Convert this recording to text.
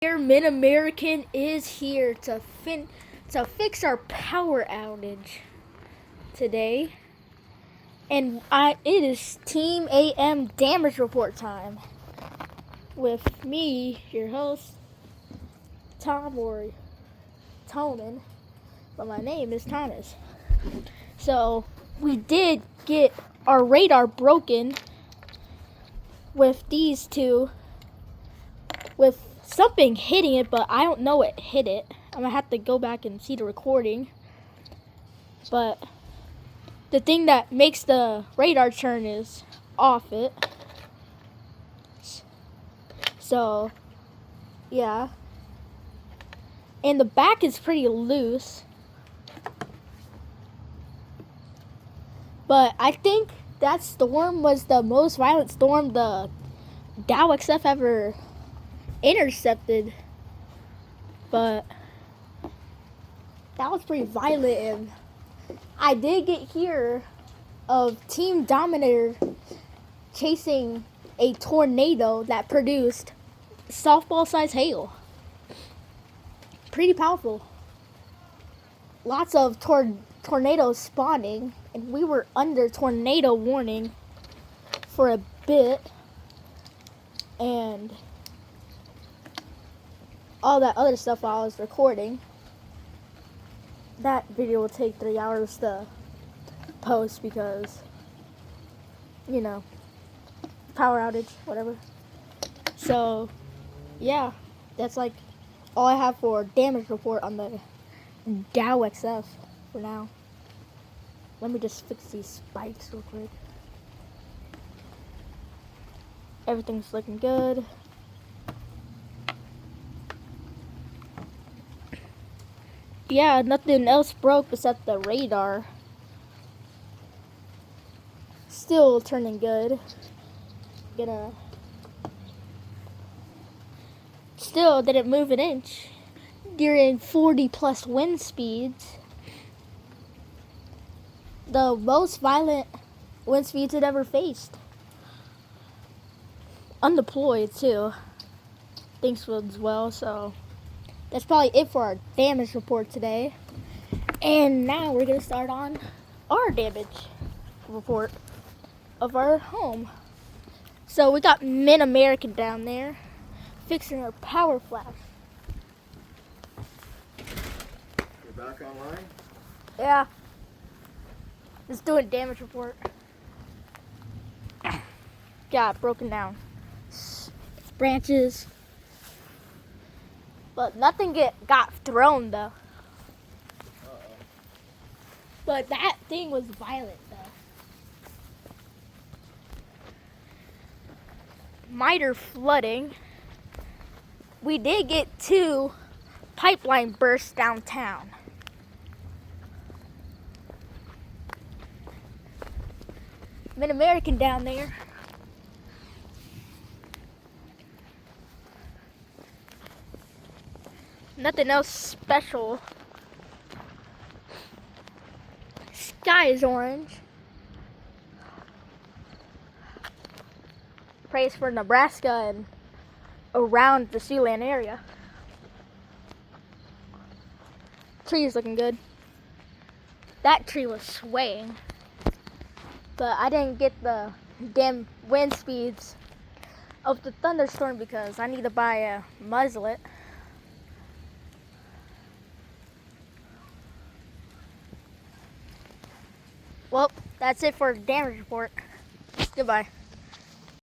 Here, Mid-American is here to fix our power outage today, and it is Team AM damage report time with me, your host, Tom or Toman, but my name is Thomas. So we did get our radar broken with these two, with something hitting it, but I don't know it hit it. I'm gonna have to go back and see the recording. But the thing that makes the radar turn is off it. So, yeah. And the back is pretty loose. But I think that storm was the most violent storm the Dow XF ever intercepted. But that was pretty violent, and I did get here of Team Dominator chasing a tornado that produced softball-sized hail. Pretty powerful. Lots of tornadoes spawning, and we were under tornado warning for a bit, and all that other stuff while I was recording. That video will take 3 hours to post because, you know, power outage, whatever. So, yeah, that's like all I have for damage report on the Dow XF for now. Let me just fix these spikes real quick. Everything's looking good. Yeah, nothing else broke besides the radar. Still turning good. Still didn't move an inch during 40+ wind speeds. The most violent wind speeds it ever faced. Undeployed too. Thanks as well, so that's probably it for our damage report today. And now we're gonna start on our damage report of our home. So we got Mid-American down there fixing our power flash. You're back online? Yeah. Just doing damage report. Got it broken down. Branches. But nothing got thrown though. But that thing was violent though. Minor flooding. We did get 2 pipeline bursts downtown. Mid-American down there. Nothing else special. Sky is orange. Praise for Nebraska and around the Sealand area. Tree is looking good. That tree was swaying, but I didn't get the damn wind speeds of the thunderstorm because I need to buy a muzzlet. Well, that's it for the damage report. Goodbye.